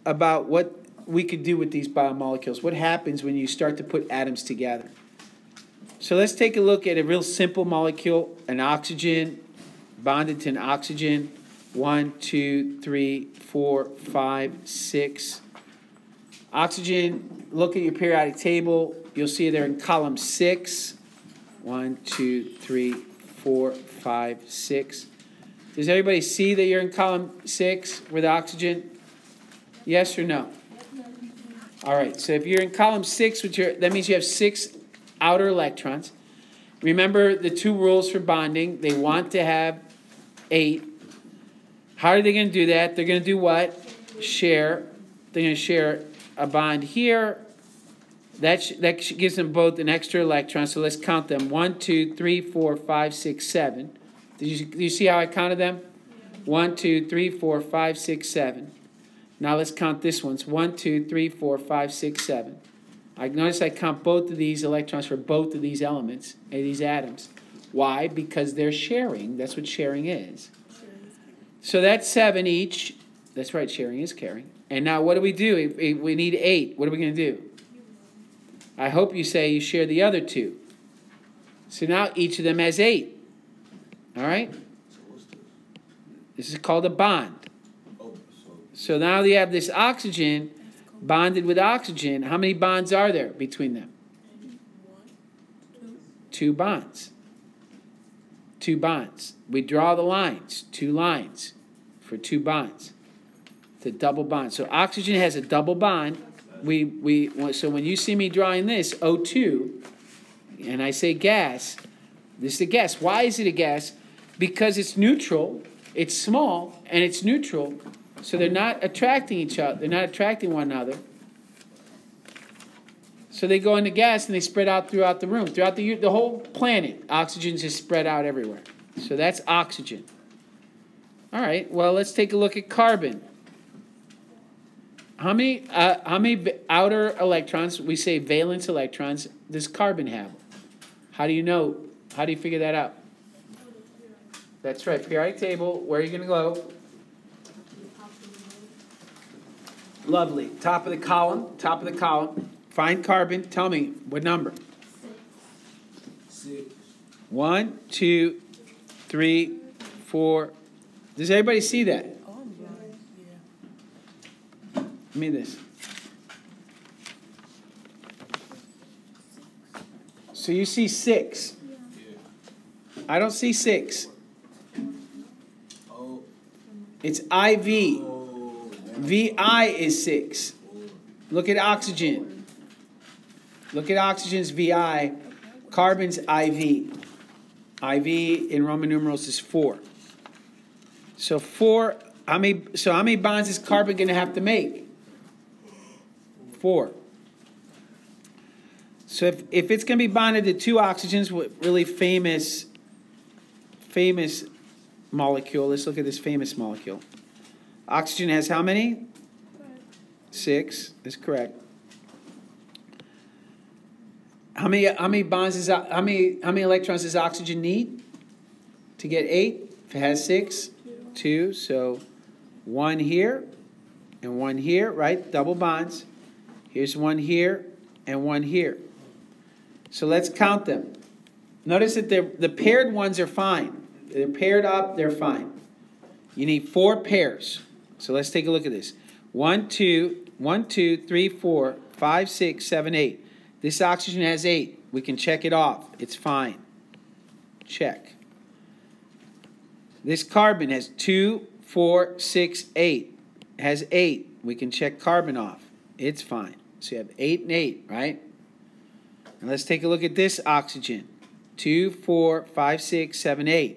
about what we could do with these biomolecules. What happens when you start to put atoms together? So let's take a look at a real simple molecule, an oxygen bonded to an oxygen. 1, 2, 3, 4, 5, 6. Oxygen, look at your periodic table. You'll see they're in column 6. 1, 2, 3, 4, 5, 6. Does everybody see that you're in column 6 with oxygen? Yes or no? All right, so if you're in column 6, that means you have 6 outer electrons. Remember the 2 rules for bonding. They want to have 8. How are they going to do that? They're going to do what? Share. They're going to share a bond here. That gives them both an extra electron. So let's count them. 1, 2, 3, 4, 5, 6, 7. Do you see how I counted them? 1, 2, 3, 4, 5, 6, 7. Now let's count this one. 1, 2, 3, 4, 5, 6, 7. Notice I count both of these electrons for both of these elements, these atoms. Why? Because they're sharing. That's what sharing is. So that's 7 each. That's right, sharing is caring. And now what do? If we need 8. What are we going to do? I hope you say you share the other 2. So now each of them has 8. All right? This is called a bond. So now you have this oxygen bonded with oxygen. How many bonds are there between them? 2 bonds. 2 bonds. We draw the lines. 2 lines for 2 bonds. It's a double bond. So oxygen has a double bond. So when you see me drawing this, O2, and I say gas, this is a gas. Why is it a gas? Because it's neutral, it's small, and it's neutral. So they're not attracting each other. They're not attracting one another. So they go into gas and they spread out throughout the room, throughout the whole planet. Oxygen's just spread out everywhere. So that's oxygen. All right. Well, let's take a look at carbon. How many outer electrons? We say valence electrons. Does carbon have? How do you know? How do you figure that out? That's right. Periodic table. Where are you going to go? Lovely. Top of the column. Top of the column. Find carbon. Tell me what number. 6. 1, 2, 3, 4. Does everybody see that? Give me this. So you see 6. I don't see 6. It's IV. VI is 6. Look at oxygen. Look at oxygen's VI. Carbon's IV. IV in Roman numerals is 4. So 4. How many bonds is carbon going to have to make? 4. So if it's going to be bonded to 2 oxygens, with really famous molecule. Let's look at this famous molecule. Oxygen has how many? 6 is correct. How many bonds is how many electrons does oxygen need to get 8? If it has 6, 2. So 1 here and 1 here, right? Double bonds. Here's 1 here and 1 here. So let's count them. Notice that the paired ones are fine. They're paired up, they're fine. You need 4 pairs. So let's take a look at this. 1, 2, 3, 4, 5, 6, 7, 8. This oxygen has 8. We can check it off. It's fine. Check. This carbon has 2, 4, 6, 8. It has 8. We can check carbon off. It's fine. So you have 8 and 8, right? Now let's take a look at this oxygen. 2, 4, 5, 6, 7, 8.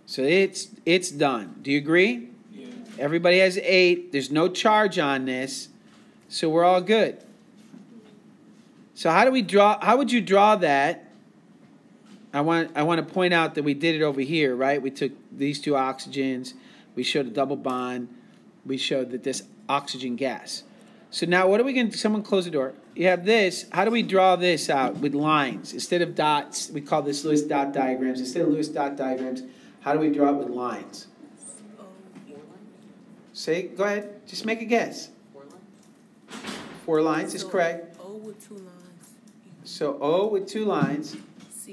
So it's done. Do you agree? Yeah. Everybody has 8. There's no charge on this. So we're all good. So how would you draw that? I want to point out that we did it over here, right? We took these 2 oxygens. We showed a double bond. We showed that this oxygen gas. So now what are we going to, someone close the door. You have this. How do we draw this out with lines? Instead of dots, we call this Lewis dot diagrams. Instead of Lewis dot diagrams, how do we draw it with lines? Say, go ahead. Just make a guess. 4 lines is correct. O with 2 lines. So O with 2 lines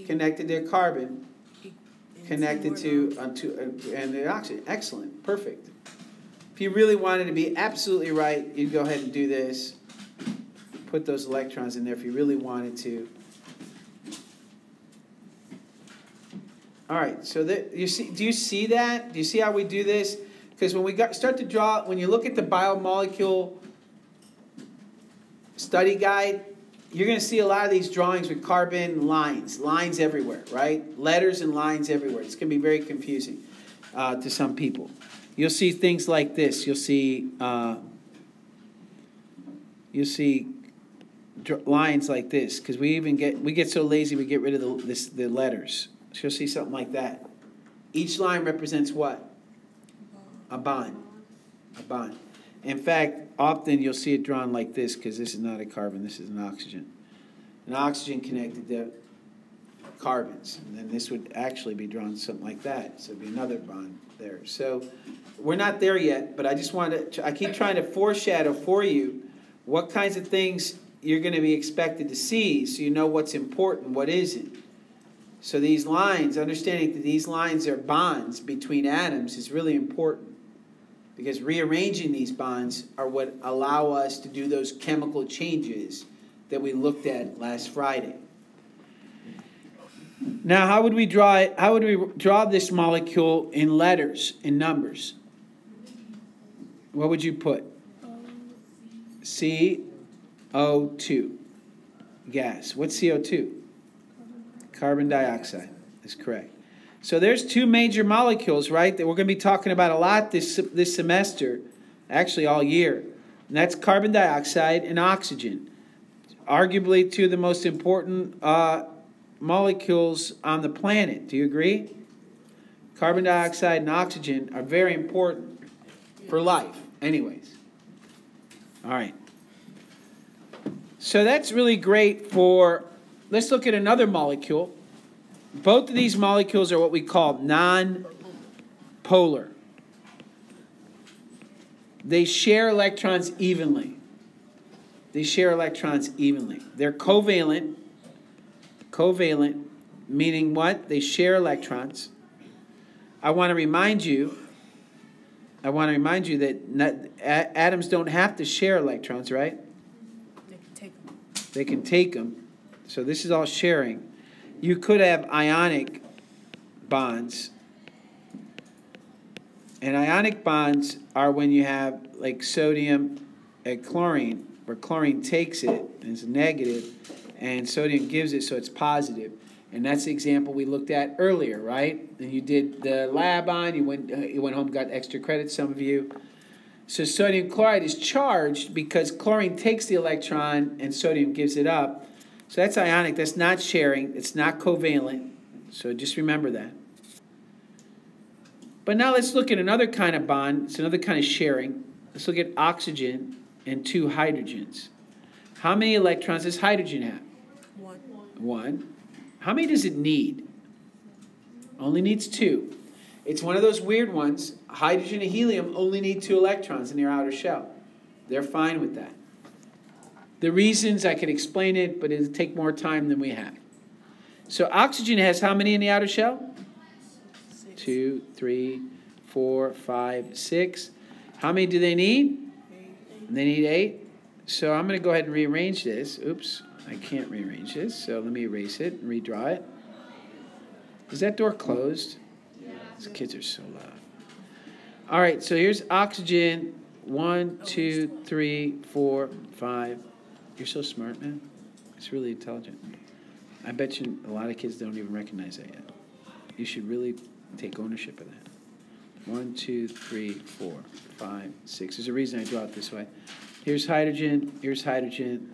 connected to carbon, connected to and the oxygen. Excellent. Perfect. If you really wanted to be absolutely right, you'd go ahead and do this. Put those electrons in there if you really wanted to. All right, so do you see that? Do you see how we do this? Because when we start to draw, when you look at the biomolecule study guide, you're going to see a lot of these drawings with carbon lines everywhere, right? Letters and lines everywhere. It's going to be very confusing to some people. You'll see things like this. You'll see lines like this, because we get so lazy we get rid of the letters. So you'll see something like that. Each line represents what? A bond. A bond. In fact, often you'll see it drawn like this, because this is not a carbon, this is an oxygen. An oxygen connected to carbons. And then this would actually be drawn something like that. So it'd be another bond there. So we're not there yet, but I just wanted to, I keep trying to foreshadow for you what kinds of things you're going to be expected to see, so you know what's important, what isn't. So these lines, understanding that these lines are bonds between atoms is really important, because rearranging these bonds are what allow us to do those chemical changes that we looked at last Friday. Now, how would we draw it? How would we draw this molecule in letters, in numbers? What would you put? CO2, gas. What's CO2? Carbon dioxide. That's correct. So there's 2 major molecules, right, that we're going to be talking about a lot this semester, actually all year. And that's carbon dioxide and oxygen. Arguably 2 of the most important molecules on the planet. Do you agree? Carbon dioxide and oxygen are very important for life. Anyways. All right. So that's really great for... Let's look at another molecule. Both of these molecules are what we call non-polar. They share electrons evenly. They share electrons evenly. They're covalent. Covalent, meaning what? They share electrons. I want to remind you that atoms don't have to share electrons, right? They can take them. They can take them. So this is all sharing. You could have ionic bonds. And ionic bonds are when you have like sodium and chlorine, where chlorine takes it and it's negative, and sodium gives it, so it's positive. And that's the example we looked at earlier, right? And you did the lab on, you went home, got extra credit, some of you. So sodium chloride is charged because chlorine takes the electron and sodium gives it up. So that's ionic. That's not sharing. It's not covalent. So just remember that. But now let's look at another kind of bond. It's another kind of sharing. Let's look at oxygen and 2 hydrogens. How many electrons does hydrogen have? 1. 1. How many does it need? Only needs 2. It's one of those weird ones. Hydrogen and helium only need 2 electrons in their outer shell. They're fine with that. The reasons, I could explain it, but it'll take more time than we have. So oxygen has how many in the outer shell? 6. 2, 3, 4, 5, 6. How many do they need? 8. They need 8. So I'm going to go ahead and rearrange this. Oops, I can't rearrange this. So let me erase it and redraw it. Is that door closed? These kids are so loud. All right, so here's oxygen. 1, 2, 3, 4, 5. You're so smart, man. It's really intelligent. I bet you a lot of kids don't even recognize that yet. You should really take ownership of that. 1, 2, 3, 4, 5, 6. There's a reason I draw it this way. Here's hydrogen. Here's hydrogen.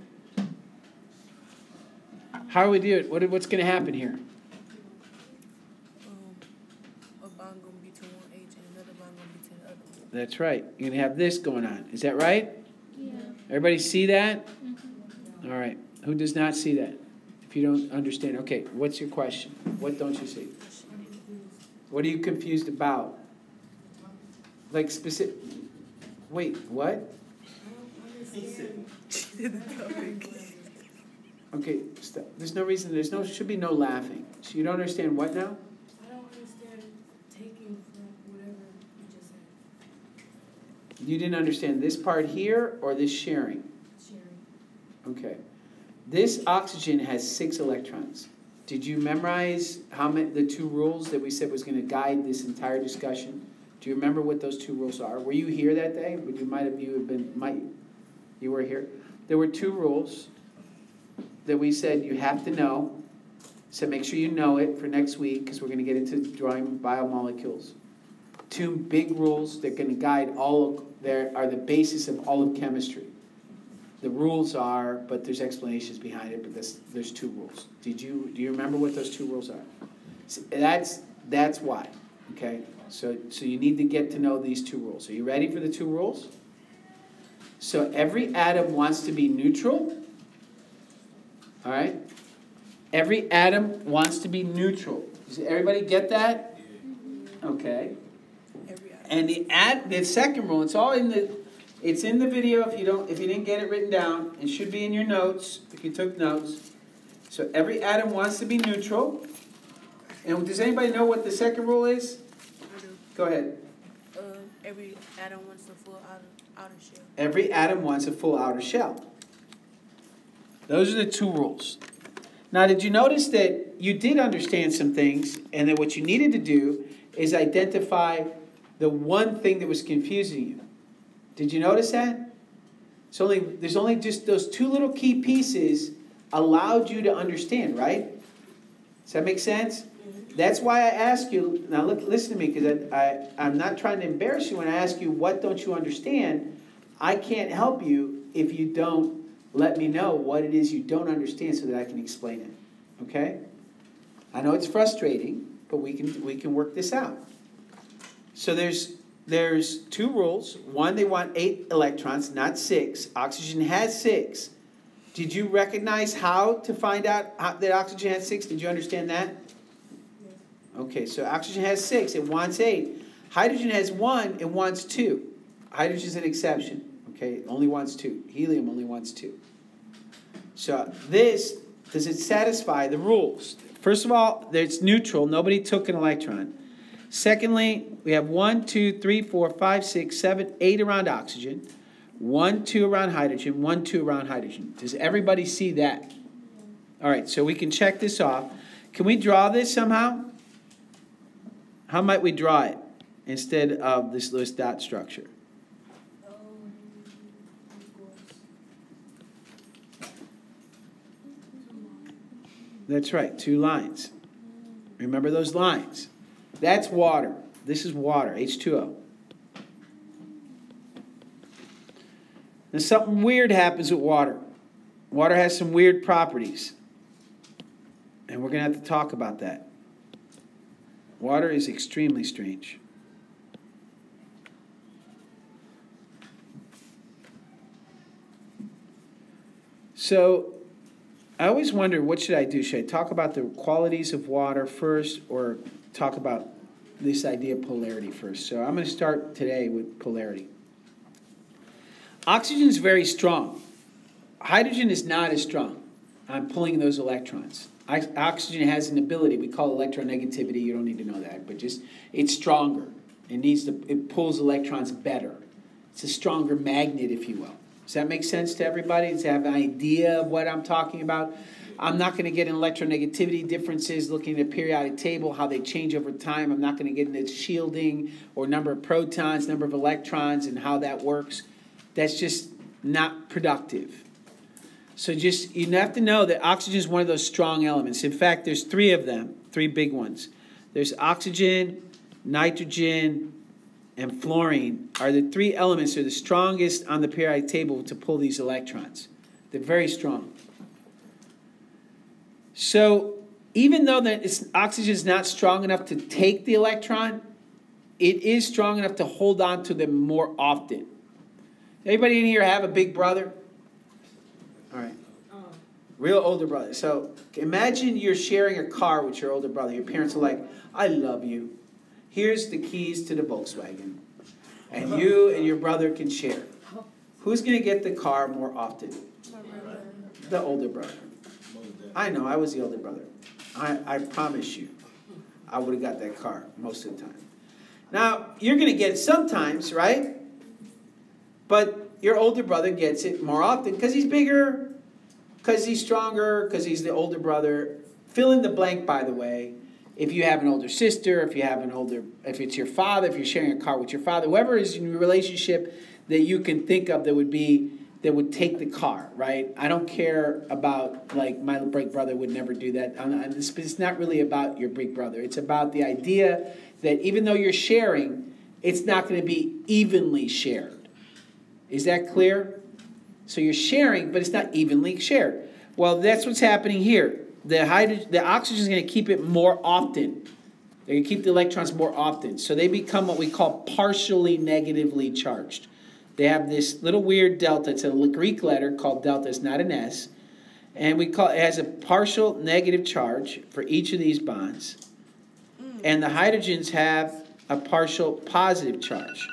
How do we do it? What's going to happen here? A bond going to be to one H and another bond going to be to the other. That's right. You're going to have this going on. Is that right? Yeah. Everybody see that? Mm-hmm. All right. Who does not see that? If you don't understand. Okay, what's your question? What don't you see? I'm confused. What are you confused about? Like specific... Wait, what? Okay, stop. There's no reason, should be no laughing. So you don't understand what now? I don't understand taking from whatever you just said. You didn't understand this part here or this sharing? Sharing. Okay. This oxygen has 6 electrons. Did you memorize the 2 rules that we said was going to guide this entire discussion? Do you remember what those 2 rules are? Were you here that day? You were here? There were 2 rules that we said you have to know. So make sure you know it for next week, because we're going to get into drawing biomolecules. 2 big rules that are going to guide are the basis of all of chemistry. The rules are, but there's explanations behind it, but there's 2 rules. Do you remember what those 2 rules are? So that's why. Okay? So you need to get to know these 2 rules. Are you ready for the 2 rules? So every atom wants to be neutral. All right? Every atom wants to be neutral. Does everybody get that? Okay. And the second rule, it's in the video if you didn't get it written down. It should be in your notes if you took notes. So every atom wants to be neutral. And does anybody know what the second rule is? I do. Go ahead. Every atom wants a full outer shell. Every atom wants a full outer shell. Those are the 2 rules. Now, did you notice that you did understand some things, and that what you needed to do is identify the one thing that was confusing you? Did you notice that? There's only just those 2 little key pieces allowed you to understand, right? Does that make sense? Mm-hmm. That's why I ask you, now listen to me, because I'm not trying to embarrass you when I ask you what don't you understand. I can't help you if you don't let me know what it is you don't understand so that I can explain it. Okay? I know it's frustrating, but we can work this out. So there's 2 rules. One, they want 8 electrons, not 6. Oxygen has 6. Did you recognize how to find out that oxygen has 6? Did you understand that? Yes. Okay, so oxygen has 6. It wants 8. Hydrogen has 1. It wants 2. Hydrogen is an exception. Okay, it only wants 2. Helium only wants 2. So does it satisfy the rules? First of all, it's neutral. Nobody took an electron. Secondly, we have 1, 2, 3, 4, 5, 6, 7, 8 around oxygen. 1, 2 around hydrogen. 1, 2 around hydrogen. Does everybody see that? All right, so we can check this off. Can we draw this somehow? How might we draw it instead of this dot structure? That's right, 2 lines. Remember those lines. That's water. This is water, H2O. Now something weird happens with water. Water has some weird properties. And we're going to have to talk about that. Water is extremely strange. So I always wonder, what should I do? Should I talk about the qualities of water first, or talk about this idea of polarity first? So I'm going to start today with polarity. Oxygen is very strong. Hydrogen is not as strong. I'm pulling those electrons. Oxygen has an ability, we call it electronegativity. You don't need to know that, but just it's stronger. It pulls electrons better. It's a stronger magnet, if you will. Does that make sense to everybody? Does they have an idea of what I'm talking about? I'm not going to get into electronegativity differences, looking at a periodic table, how they change over time. I'm not going to get into shielding or number of protons, number of electrons, and how that works. That's just not productive. So you have to know that oxygen is one of those strong elements. In fact, there's 3 of them, 3 big ones. There's oxygen, nitrogen, and fluorine are the 3 elements that are the strongest on the periodic table to pull these electrons. They're very strong. So even though oxygen is not strong enough to take the electron, it is strong enough to hold on to them more often. Anybody in here have a big brother? All right. Real older brother. So imagine you're sharing a car with your older brother. Your parents are like, I love you. Here's the keys to the Volkswagen. And you and your brother can share. Who's going to get the car more often? The older brother. I know, I was the older brother. I promise you, I would have got that car most of the time. Now, you're going to get it sometimes, right? But your older brother gets it more often because he's bigger, because he's stronger, because he's the older brother. Fill in the blank, by the way. If you have an older sister, if it's your father, if you're sharing a car with your father, whoever is in your relationship that you can think of that would take the car, right? I don't care about, like, my big brother would never do that. It's not really about your big brother. It's about the idea that even though you're sharing, it's not going to be evenly shared. Is that clear? So you're sharing, but it's not evenly shared. Well, that's what's happening here. The oxygen is going to keep it more often. They're going to keep the electrons more often. So they become what we call partially negatively charged. They have this little weird delta. It's a Greek letter called delta. It's not an S. And it has a partial negative charge for each of these bonds. And the hydrogens have a partial positive charge.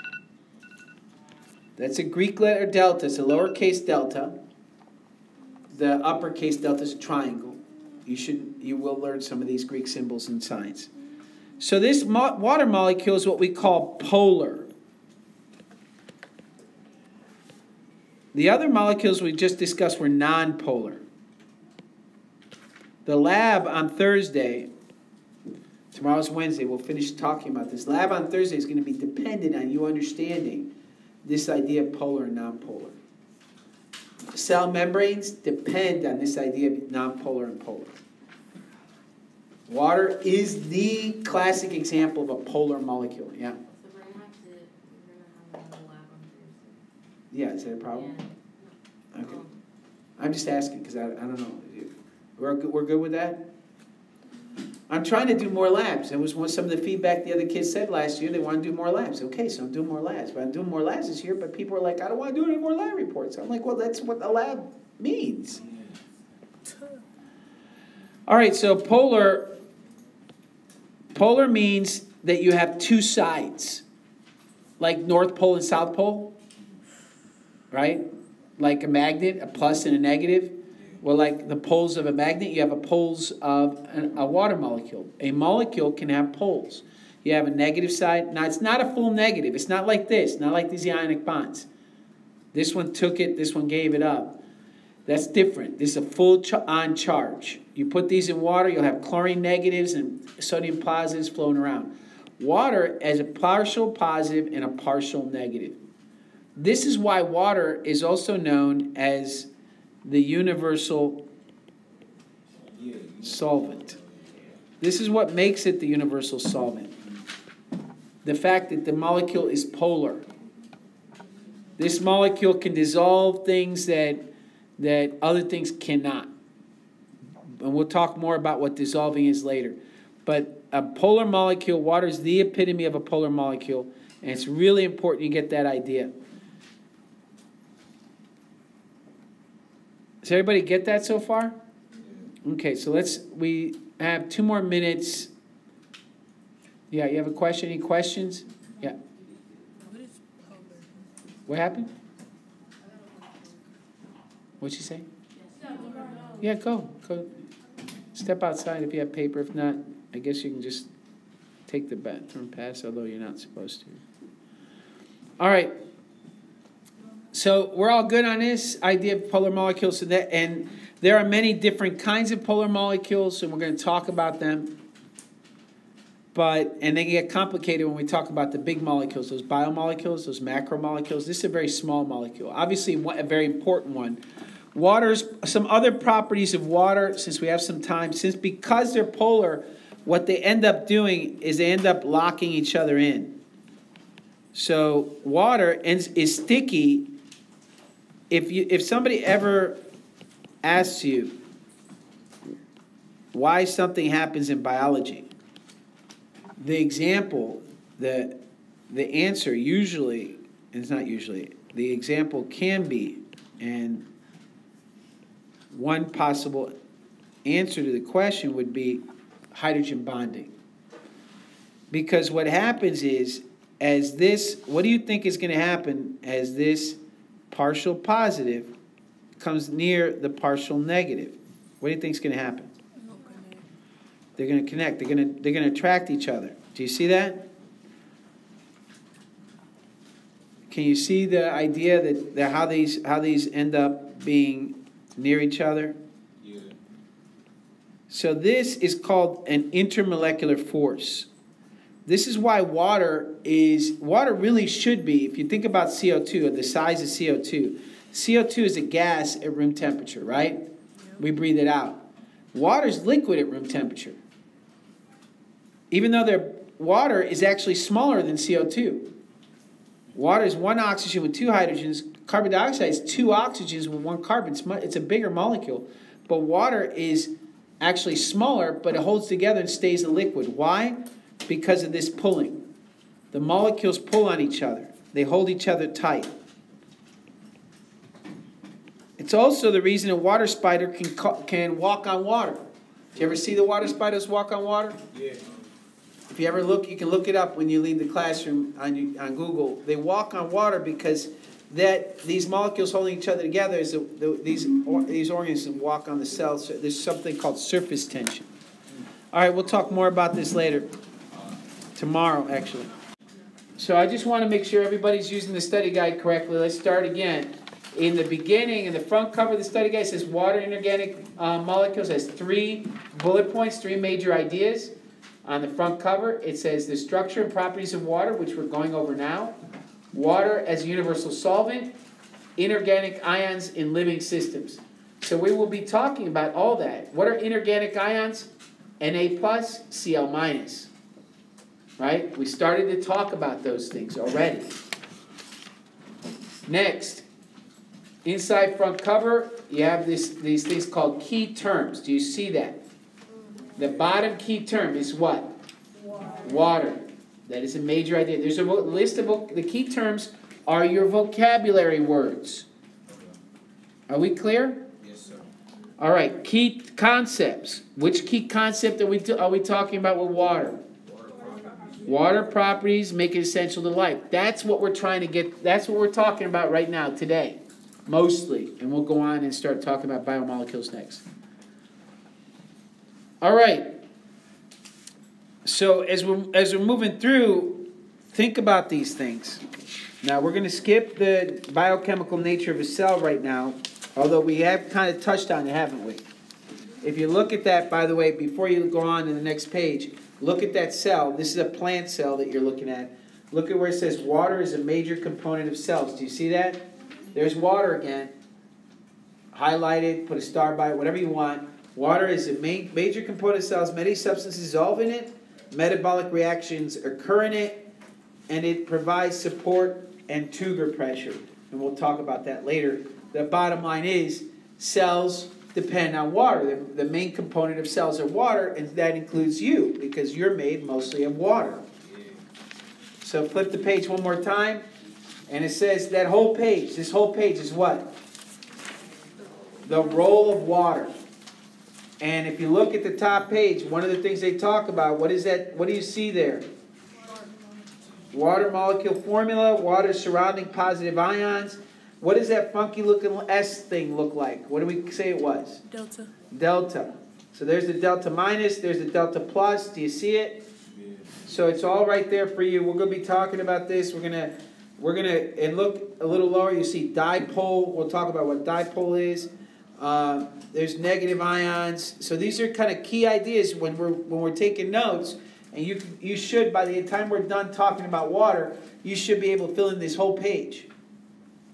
That's a Greek letter delta. It's a lowercase delta. The uppercase delta is a triangle. You will learn some of these Greek symbols in science. So this water molecule is what we call polar. The other molecules we just discussed were nonpolar. The lab on Thursday, tomorrow's Wednesday, we'll finish talking about this. Lab on Thursday is going to be dependent on you understanding this idea of polar and nonpolar. Cell membranes depend on this idea of nonpolar and polar. Water is the classic example of a polar molecule. Yeah? So we're gonna have another lab on Thursday. Yeah, is that a problem? Yeah. Okay. I'm just asking because I don't know. We're good with that? I'm trying to do more labs. It was some of the feedback the other kids said last year. They want to do more labs. Okay, so I'm doing more labs. But I'm doing more labs this year, but people are like, I don't want to do any more lab reports. I'm like, well, that's what a lab means. All right, so polar means that you have two sides, like North Pole and South Pole, right? Like a magnet, a plus and a negative. Well, like the poles of a magnet, you have a poles of a water molecule. A molecule can have poles. You have a negative side. Now, it's not a full negative. It's not like this, not like these ionic bonds. This one took it, this one gave it up. That's different. This is a full on charge. You put these in water, you'll have chlorine negatives and sodium positives flowing around. Water has a partial positive and a partial negative. This is why water is also known as the universal solvent. This is what makes it the universal solvent. The fact that the molecule is polar. This molecule can dissolve things that other things cannot. And we'll talk more about what dissolving is later. But a polar molecule, water is the epitome of a polar molecule, and it's really important you get that idea. Does everybody get that so far? Okay, so we have 2 more minutes. Yeah, you have a question? Any questions? Yeah. What is polar? What happened? What'd she say? Yeah, go. Step outside if you have paper. If not, I guess you can just take the bathroom pass, although you're not supposed to. All right. So we're all good on this idea of polar molecules. And there are many different kinds of polar molecules, and we're going to talk about them. And they get complicated when we talk about the big molecules, those biomolecules, those macromolecules. This is a very small molecule. Obviously, a very important one. Water's, some other properties of water, since we have some time, because they're polar, what they end up doing is they end up locking each other in. So water is sticky. If somebody ever asks you why something happens in biology, the example, the answer usually, and it's not usually, the example can be, and one possible answer to the question would be hydrogen bonding. Because what happens is, as this, what do you think is going to happen as this partial positive comes near the partial negative? What do you think is going to happen? They're going to connect. They're going to attract each other. Do you see that? Can you see the idea that how these end up being near each other? Yeah. So this is called an intermolecular force. This is why water really should be, if you think about CO2, the size of CO2. CO2 is a gas at room temperature, right? Yep. We breathe it out. Water is liquid at room temperature. Even though water is actually smaller than CO2. Water is one oxygen with two hydrogens. Carbon dioxide is two oxygens with one carbon. It's a bigger molecule. But water is actually smaller, but it holds together and stays a liquid. Why? Because of this pulling. The molecules pull on each other. They hold each other tight. It's also the reason a water spider can walk on water. Do you ever see the water spiders walk on water? Yeah. If you ever look, you can look it up when you leave the classroom on Google. They walk on water because these molecules holding each other together is these organisms walk on the cells. So there's something called surface tension. All right, we'll talk more about this later. Tomorrow, actually. So I just want to make sure everybody's using the study guide correctly. Let's start again. In the beginning, in the front cover of the study guide, it says water inorganic molecules has 3 bullet points, 3 major ideas. On the front cover, it says the structure and properties of water, which we're going over now. Water as a universal solvent. Inorganic ions in living systems. So we will be talking about all that. What are inorganic ions? Na+, Cl-. Right? We started to talk about those things already. Next, inside front cover, you have these things called key terms. Do you see that? The bottom key term is what? Water. That is a major idea. There's a list of the key terms are your vocabulary words. Are we clear? Yes, sir. All right. Key concepts. Which key concept are we talking about with water? Water properties make it essential to life. That's what we're trying to get. That's what we're talking about right now today, mostly. And we'll go on and start talking about biomolecules next. All right. So as we're moving through, think about these things. Now we're going to skip the biochemical nature of a cell right now, although we have kind of touched on it, haven't we? If you look at that, by the way, before you go on to the next page, look at that cell. This is a plant cell that you're looking at. Look at where it says water is a major component of cells. Do you see that? There's water again. Highlighted, put a star by it, whatever you want. Water is a major component of cells. Many substances dissolve in it. Metabolic reactions occur in it. And it provides support and Tuger pressure. And we'll talk about that later. The bottom line is cells depend on water. The main component of cells are water, and that includes you, because you're made mostly of water. So flip the page one more time. And it says that whole page, this whole page is what? The role of water. And if you look at the top page, one of the things they talk about, what is that? What do you see there? Water molecule formula, water surrounding positive ions. What does that funky looking S thing look like? What do we say it was? Delta. Delta. So there's the delta minus, there's the delta plus. Do you see it? Yeah. So it's all right there for you. We're going to be talking about this. We're gonna and look a little lower. You see dipole. We'll talk about what dipole is. There's negative ions. So these are kind of key ideas when we're taking notes. And you should, by the time we're done talking about water, you should be able to fill in this whole page,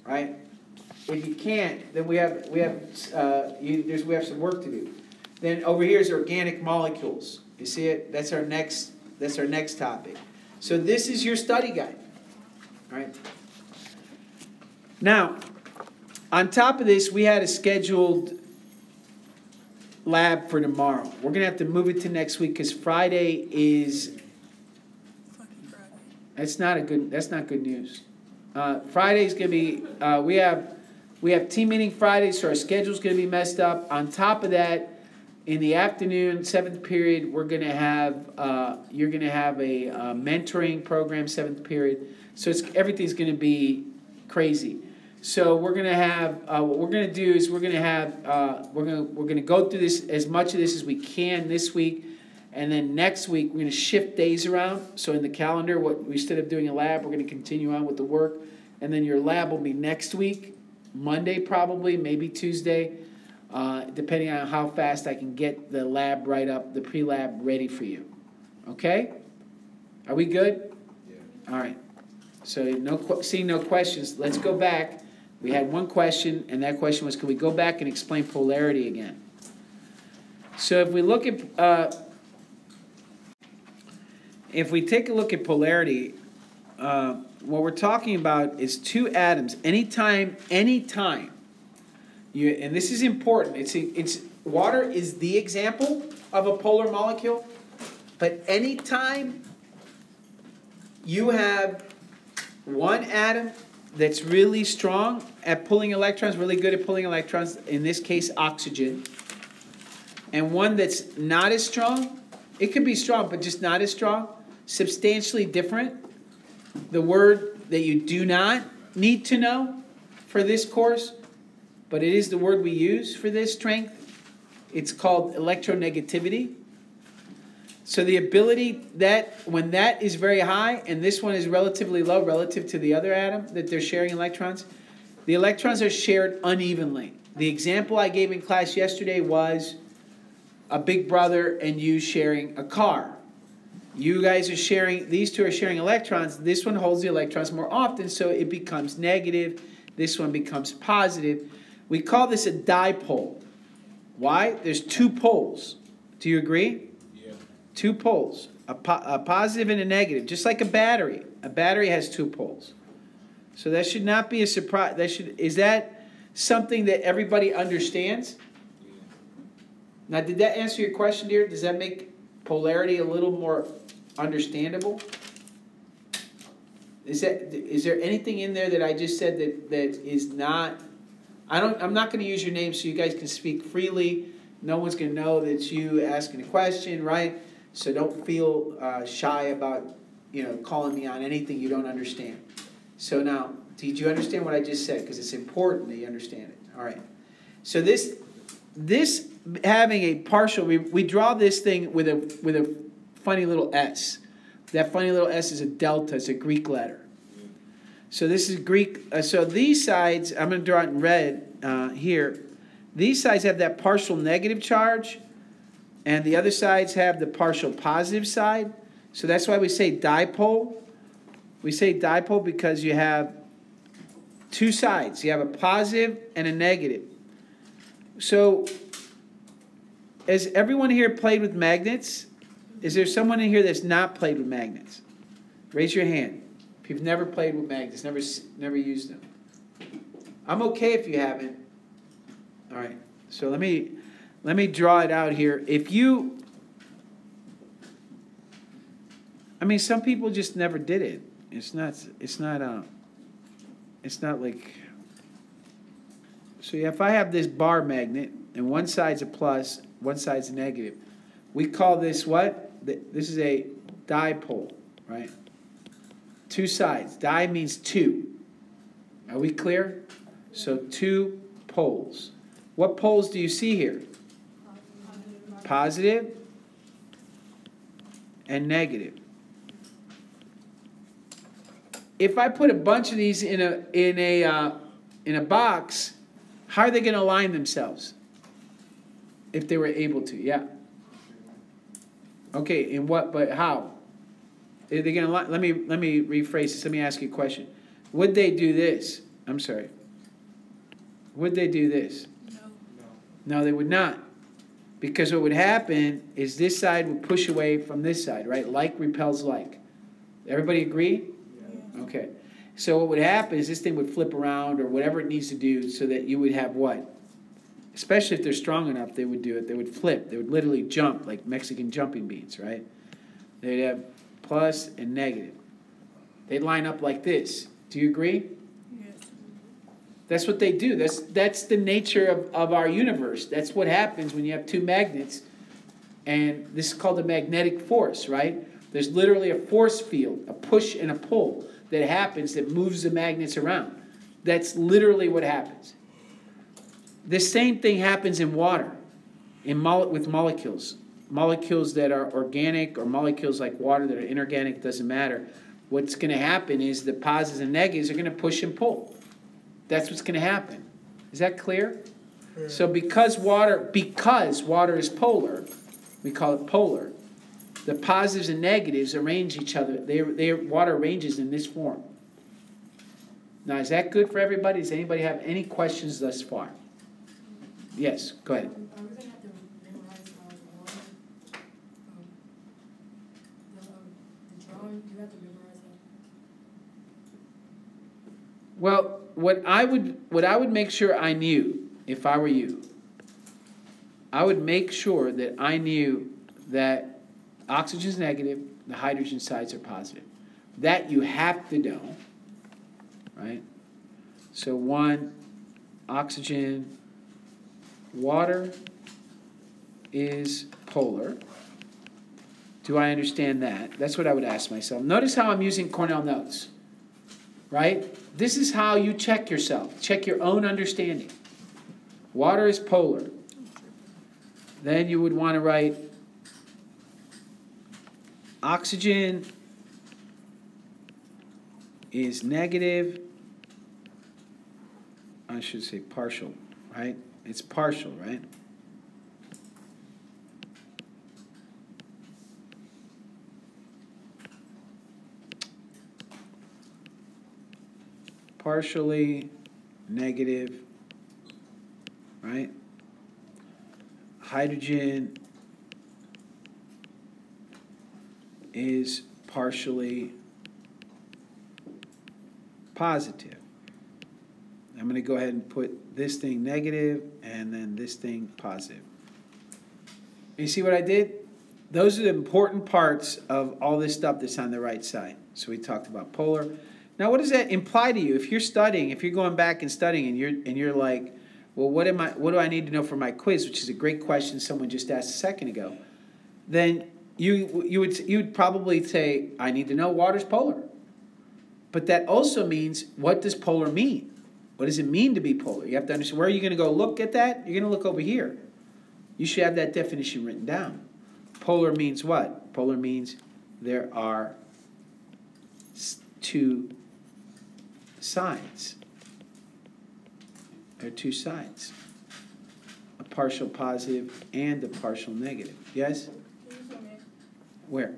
right? If you can't, then we have some work to do. Then over here is organic molecules. You see it? That's our next topic. So this is your study guide, all right? Now, on top of this, we had a scheduled lab for tomorrow. We're going to have to move it to next week because Friday is... That's not good news. Friday's going to be... we have team meeting Friday, so our schedule's going to be messed up. On top of that, In the afternoon, 7th period, we're going to have, you're going to have a mentoring program, 7th period. So everything's going to be crazy. So we're going to have, what we're going to do is we're going to have, we're going to go through this, as much of this as we can this week. And then next week, we're going to shift days around. So in the calendar, instead of doing a lab, we're going to continue on with the work. And then your lab will be next week, Monday probably, maybe Tuesday, depending on how fast I can get the lab right up, the pre-lab ready for you. Okay? Are we good? Yeah. All right. So seeing no questions, let's go back. We had one question, and that question was, can we go back and explain polarity again? So if we look at, if we take a look at polarity, what we're talking about is two atoms. Anytime, and this is important. It's water is the example of a polar molecule, but anytime you have one atom that's really strong at pulling electrons, really good at pulling electrons, in this case oxygen, and one that's not as strong, it could be strong, but just not as strong, substantially different. The word that you do not need to know for this course, but it is the word we use for this strength. It's called electronegativity. So the ability that when that is very high and this one is relatively low relative to the other atom that they're sharing electrons, the electrons are shared unevenly. The example I gave in class yesterday was a big brother and you sharing a car. You guys are sharing, these two are sharing electrons. This one holds the electrons more often, so it becomes negative. This one becomes positive. We call this a dipole. Why? There's two poles. Do you agree? Yeah. Two poles, a positive and a negative, just like a battery. A battery has two poles. So that should not be a surprise. Is that something that everybody understands? Yeah. Now, did that answer your question, dear? Does that make polarity a little more understandable? Is there anything in there that I just said that is not? I'm not going to use your name so you guys can speak freely. No one's going to know that it's you asking a question, right? So don't feel shy about calling me on anything you don't understand. So now, did you understand what I just said? Because it's important that you understand it. All right. So this having a partial, we draw this thing with a funny little s. That funny little s is a delta. It's a Greek letter. So this is Greek. So these sides, I'm going to draw it in red here. These sides have that partial negative charge, and the other sides have the partial positive side. So that's why we say dipole. We say dipole because you have two sides. You have a positive and a negative. So has everyone here played with magnets? Is there someone in here that's not played with magnets? Raise your hand. If you've never played with magnets, never used them. I'm okay if you haven't. All right. So let me draw it out here. Some people just never did it. It's not like. So if I have this bar magnet and one side's a plus, one side's a negative, we call this what? This is a dipole, right? Two sides. Di means two. Are we clear? So two poles. What poles do you see here? Positive and negative. If I put a bunch of these in a box, how are they going to align themselves? If they were able to, yeah. Okay, in what? But how? Are they going to let me rephrase this. Let me ask you a question. Would they do this? I'm sorry. Would they do this? No, they would not. Because what would happen is this side would push away from this side, right? Like repels like. Everybody agree? Yeah. Okay. So what would happen is this thing would flip around or whatever it needs to do so that you would have what? Especially if they're strong enough, they would do it. They would flip. They would literally jump like Mexican jumping beans, right? They'd have plus and negative. They'd line up like this. Do you agree? Yes. That's what they do. That's the nature of our universe. That's what happens when you have two magnets. And this is called a magnetic force, right? There's literally a force field, a push and a pull that happens that moves the magnets around. That's literally what happens. The same thing happens in water, with molecules. Molecules that are organic or molecules like water that are inorganic, doesn't matter. What's going to happen is the positives and negatives are going to push and pull. That's what's going to happen. Is that clear? Yeah. So because water is polar, we call it polar. The positives and negatives arrange each other. Water arranges in this form. Now, is that good for everybody? Does anybody have any questions thus far? Yes, go ahead. Are we going to have to memorize water? The drawing, you have to memorize that? Well, what I would make sure I knew, if I were you, I would make sure that I knew that oxygen is negative, the hydrogen sides are positive. That you have to know, right? So one, oxygen, water is polar. Do I understand that? That's what I would ask myself. Notice how I'm using Cornell notes, right? This is how you check yourself. Check your own understanding. Water is polar. Then you would want to write oxygen is negative. I should say partial, right? It's partial, right? Partially negative, right? Hydrogen is partially positive. I'm going to go ahead and put this thing negative and then this thing positive. You see what I did? Those are the important parts of all this stuff that's on the right side. So we talked about polar. Now, what does that imply to you? If you're studying, if you're going back and studying, and you're like, well, what do I need to know for my quiz? Which is a great question someone just asked a second ago. Then you would probably say, I need to know water's polar. But that also means, what does polar mean? What does it mean to be polar? You have to understand. Where are you going to go look at that? You're going to look over here. You should have that definition written down. Polar means what? Polar means there are two sides. There are two sides. A partial positive and a partial negative. Yes? Where?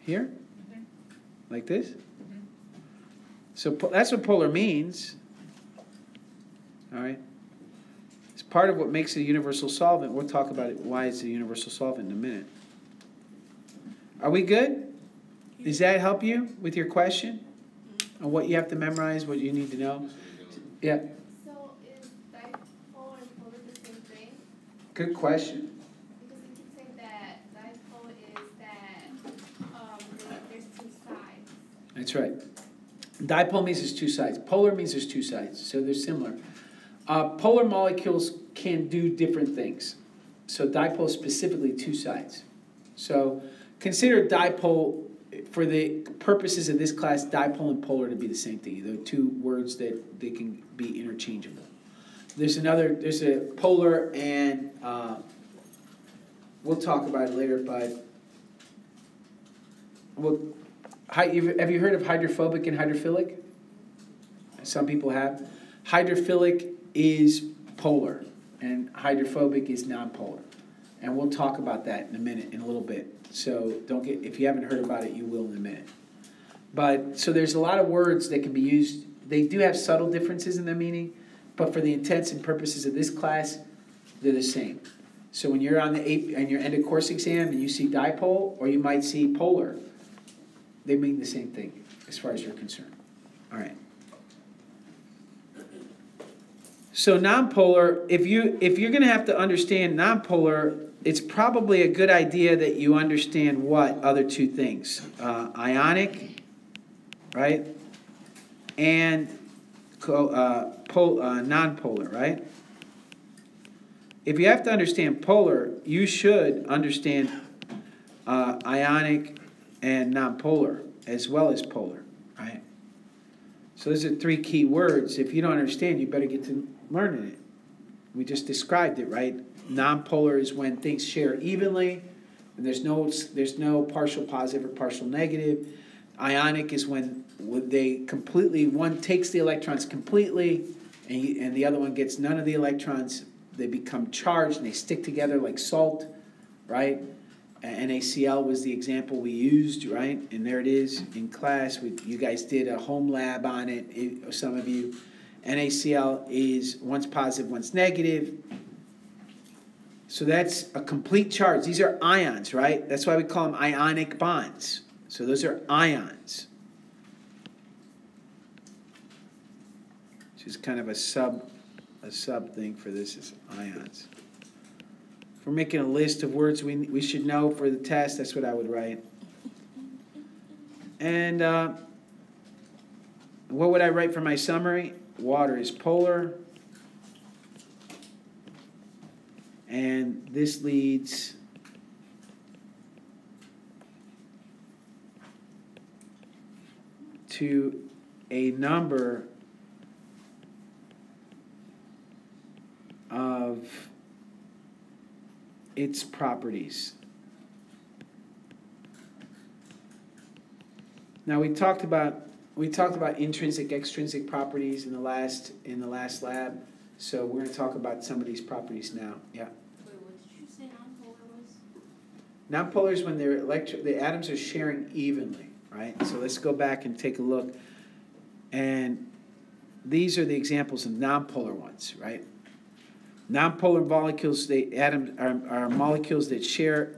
Here? Mm-hmm. Like this? Mm-hmm. So that's what polar means. All right? It's part of what makes it a universal solvent. We'll talk about it, why it's a universal solvent in a minute. Are we good? Does that help you with your question? On what you have to memorize, what you need to know? Yeah. So is dipole and polar the same thing? Good question. Because you keep saying that dipole is that there's two sides. That's right. Dipole means there's two sides. Polar means there's two sides, so they're similar. Polar molecules can do different things. So dipole is specifically two sides. So consider dipole, for the purposes of this class, dipole and polar to be the same thing. They're two words that they can be interchangeable. There's a polar, and we'll talk about it later, but have you heard of hydrophobic and hydrophilic? Some people have. Hydrophilic is polar, and hydrophobic is nonpolar. And we'll talk about that in a little bit. So if you haven't heard about it, you will in a minute. But so there's a lot of words that can be used. They do have subtle differences in their meaning, but for the intents and purposes of this class, they're the same. So when you're on your end of course exam and you see dipole, or you might see polar, they mean the same thing as far as you're concerned. All right. So nonpolar, if you're going to have to understand nonpolar, it's probably a good idea that you understand what other two things? Ionic, right? and nonpolar, right? If you have to understand polar, you should understand ionic and nonpolar as well as polar, right? So those are three key words. If you don't understand, you better get to learning it. We just described it, right? Nonpolar is when things share evenly, and there's no partial positive or partial negative. Ionic is when they completely, one takes the electrons completely, and the other one gets none of the electrons. They become charged and they stick together like salt, right? NaCl was the example we used, right? And there it is in class. You guys did a home lab on it, some of you. NaCl is one's positive, one's negative. So that's a complete charge. These are ions, right? That's why we call them ionic bonds. So those are ions. Which is kind of a sub thing for this is ions. If we're making a list of words we should know for the test, that's what I would write. And what would I write for my summary? Water is polar. And this leads to a number of its properties. Now we talked about intrinsic, extrinsic properties in the last lab. So we're going to talk about some of these properties now. Yeah. Wait, what did you say nonpolar was? Nonpolar is when the atoms are sharing evenly, right? So let's go back and take a look. And these are the examples of nonpolar ones, right? Nonpolar molecules, are molecules that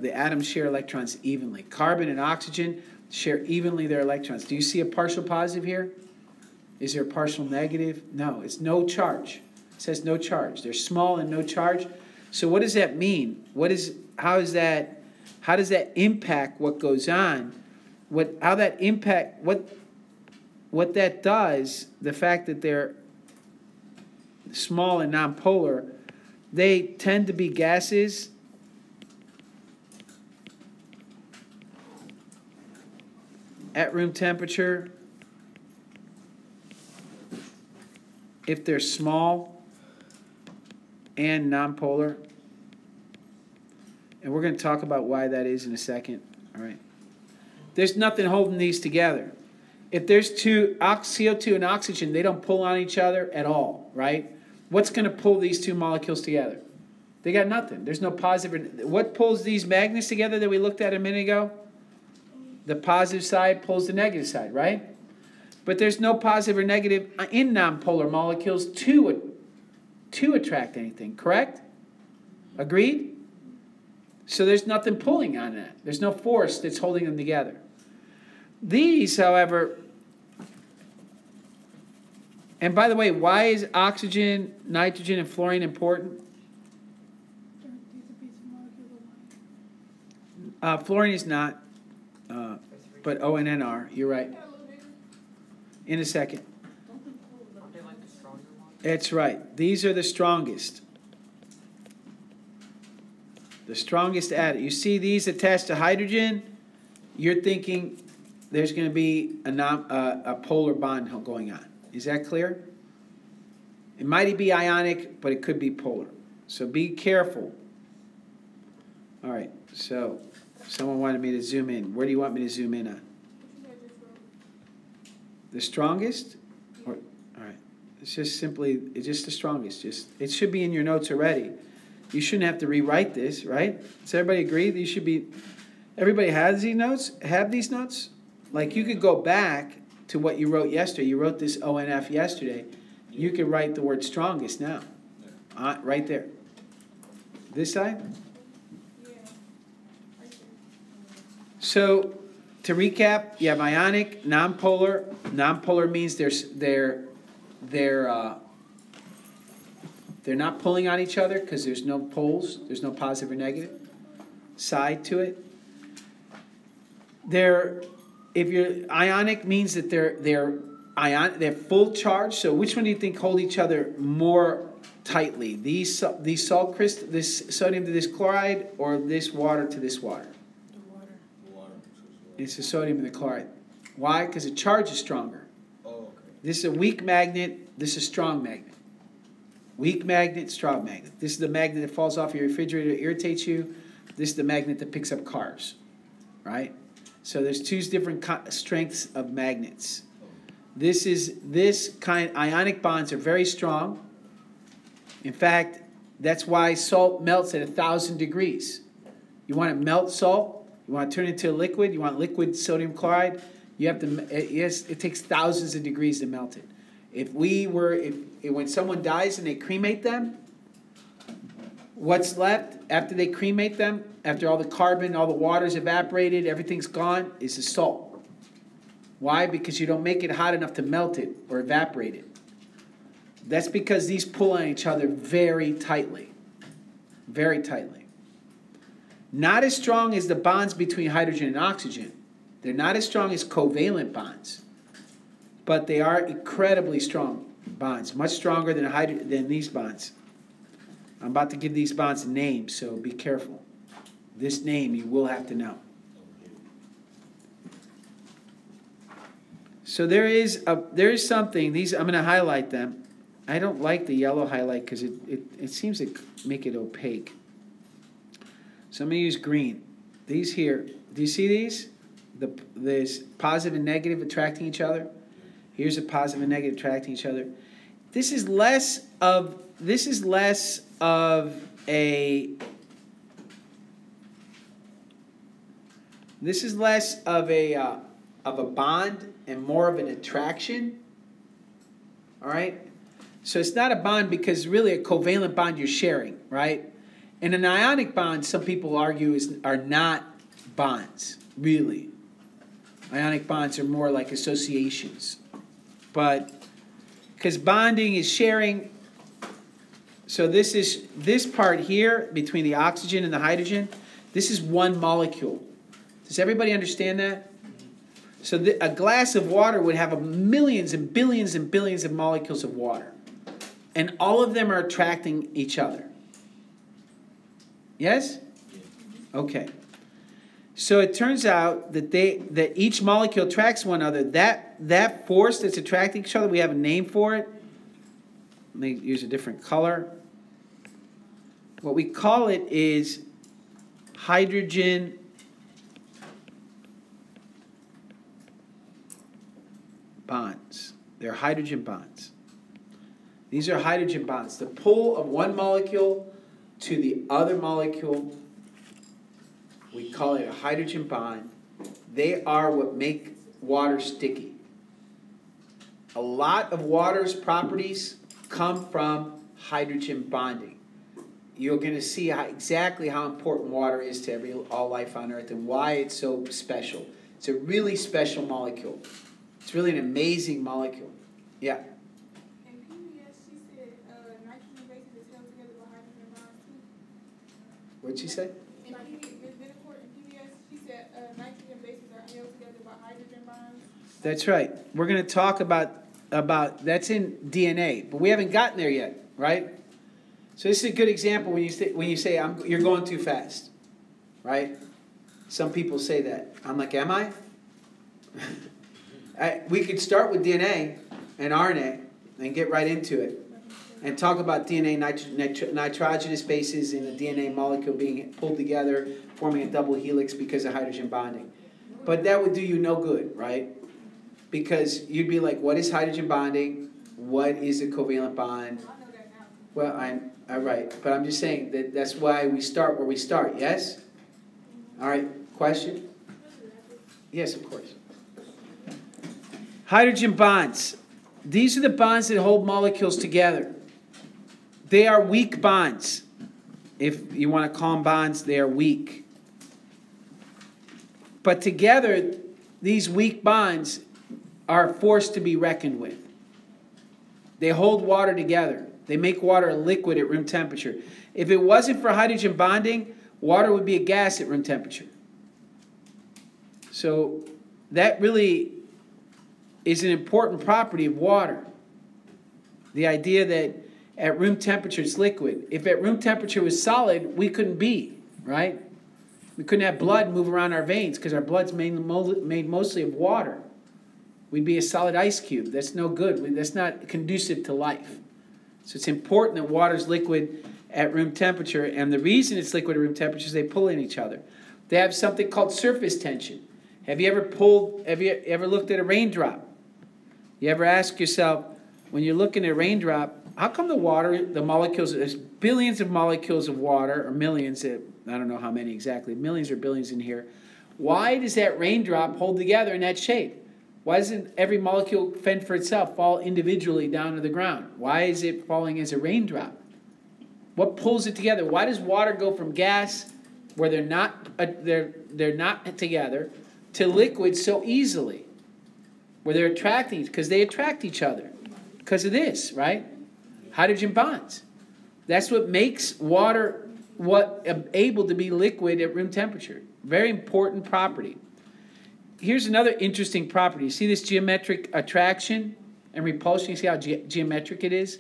the atoms share electrons evenly. Carbon and oxygen share evenly their electrons. Do you see a partial positive here? Is there a partial negative? No, it's no charge. It says no charge. They're small and no charge. So what does that mean? How does that impact what goes on? What that does, the fact that they're small and nonpolar, they tend to be gases at room temperature if they're small and nonpolar. And we're going to talk about why that is in a second. All right. There's nothing holding these together. If there's CO2 and oxygen, they don't pull on each other at all, right? What's going to pull these two molecules together? They got nothing. There's no positive. What pulls these magnets together that we looked at a minute ago? The positive side pulls the negative side, right? But there's no positive or negative in nonpolar molecules to attract anything, correct? Agreed? So there's nothing pulling on that. There's no force that's holding them together. These, however, and by the way, why is oxygen, nitrogen, and fluorine important? Fluorine is not, but O and N are. You're right. In a second. That's right. These are the strongest. The strongest atom. You see these attached to hydrogen, you're thinking there's going to be a polar bond going on. Is that clear? It might be ionic, but it could be polar. So be careful. All right. So someone wanted me to zoom in. Where do you want me to zoom in on? The strongest? All right. It's just the strongest. It should be in your notes already. You shouldn't have to rewrite this, right? Does everybody agree that you should be... Everybody has these notes? Have these notes? Like you could go back to what you wrote yesterday. You wrote this ONF yesterday. You could write the word strongest now. Right there. This side? Yeah. So, to recap, you have ionic, nonpolar. Nonpolar means they're not pulling on each other because there's no poles. There's no positive or negative side to it. If you're ionic means that they're they're full charge. So which one do you think hold each other more tightly? These salt crystals, this sodium to this chloride, or this water to this water? The water. Water. It's the sodium and the chloride. Why? Because the charge is stronger. Oh, okay. This is a weak magnet. This is a strong magnet. Weak magnet, strong magnet. This is the magnet that falls off your refrigerator, irritates you. This is the magnet that picks up cars, right? So there's two different strengths of magnets. This kind, ionic bonds are very strong. In fact, that's why salt melts at 1,000 degrees. You want to melt salt, you want to turn it into a liquid, you want liquid sodium chloride, you have to, yes, it takes thousands of degrees to melt it. When someone dies and they cremate them, what's left after they cremate them, after all the carbon, all the water's evaporated, everything's gone, is the salt. Why? Because you don't make it hot enough to melt it or evaporate it. That's because these pull on each other very tightly. Very tightly. Not as strong as the bonds between hydrogen and oxygen. They're not as strong as covalent bonds. But they are incredibly strong bonds. Much stronger than these bonds. I'm about to give these bonds names, so be careful. This name you will have to know. So there is something. These I'm going to highlight them. I don't like the yellow highlight because it seems to make it opaque. So I'm going to use green. These here. Do you see these? There's positive and negative attracting each other. Here's a positive and negative attracting each other. This is less of a bond and more of an attraction. All right? So it's not a bond because really a covalent bond you're sharing, right? And an ionic bond, some people argue, are not bonds, really. Ionic bonds are more like associations. But because bonding is sharing, so this part here between the oxygen and the hydrogen, this is one molecule. Does everybody understand that? So a glass of water would have millions and billions of molecules of water. And all of them are attracting each other. Yes? Okay. So it turns out that each molecule attracts one another. That force that's attracting each other, we have a name for it. Let me use a different color. What we call it is hydrogen bonds. They're hydrogen bonds. These are hydrogen bonds. The pull of one molecule to the other molecule, we call it a hydrogen bond. They are what make water sticky. A lot of water's properties come from hydrogen bonding. You're going to see exactly how important water is to all life on Earth and why it's so special. It's a really special molecule. It's really an amazing molecule. Yeah. In PBS, she said nitrogen bases is held together by hydrogen bonds too. What'd she say? In PBS, she said nitrogen bases are held together by hydrogen bonds. That's right. We're going to talk about that's in DNA, but we haven't gotten there yet, right? So this is a good example when you say you're going too fast, right? Some people say that. I'm like, am I? We could start with DNA and RNA and get right into it and talk about DNA nitrogenous bases in a DNA molecule being pulled together, forming a double helix because of hydrogen bonding. But that would do you no good, right? Because you'd be like, what is hydrogen bonding? What is a covalent bond? Well, I'm right, but I'm just saying that's why we start where we start, yes? All right, question? Yes, of course. Hydrogen bonds. These are the bonds that hold molecules together. They are weak bonds. If you want to call them bonds, they are weak. But together, these weak bonds are a force to be reckoned with. They hold water together. They make water a liquid at room temperature. If it wasn't for hydrogen bonding, water would be a gas at room temperature. So that really is an important property of water. The idea that at room temperature it's liquid. If at room temperature it was solid, we couldn't be, right? We couldn't have blood move around our veins because our blood's made mostly of water. We'd be a solid ice cube. That's no good. That's not conducive to life. So it's important that water's liquid at room temperature, and the reason it's liquid at room temperature is they pull in each other. They have something called surface tension. Have you ever looked at a raindrop? You ever ask yourself, when you're looking at a raindrop, how come the water, the molecules, there's billions of molecules of water, or millions, I don't know how many exactly, millions or billions in here. Why does that raindrop hold together in that shape? Why doesn't every molecule fend for itself, fall individually down to the ground? Why is it falling as a raindrop? What pulls it together? Why does water go from gas, where they're not together, to liquid so easily? Where they're attracting, because they attract each other. Because of this, right? Hydrogen bonds. That's what makes water able to be liquid at room temperature. Very important property. Here's another interesting property. You see this geometric attraction and repulsion? You see how geometric it is?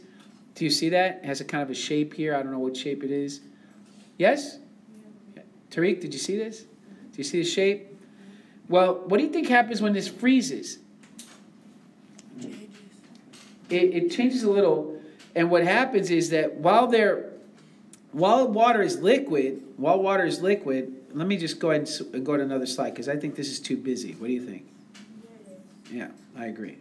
Do you see that? It has a kind of a shape here. I don't know what shape it is. Yes? Yeah. Tariq, did you see this? Do you see the shape? Well, what do you think happens when this freezes? It changes a little, and what happens is that while water is liquid, let me just go ahead and go to another slide because I think this is too busy. What do you think? Yeah, I agree.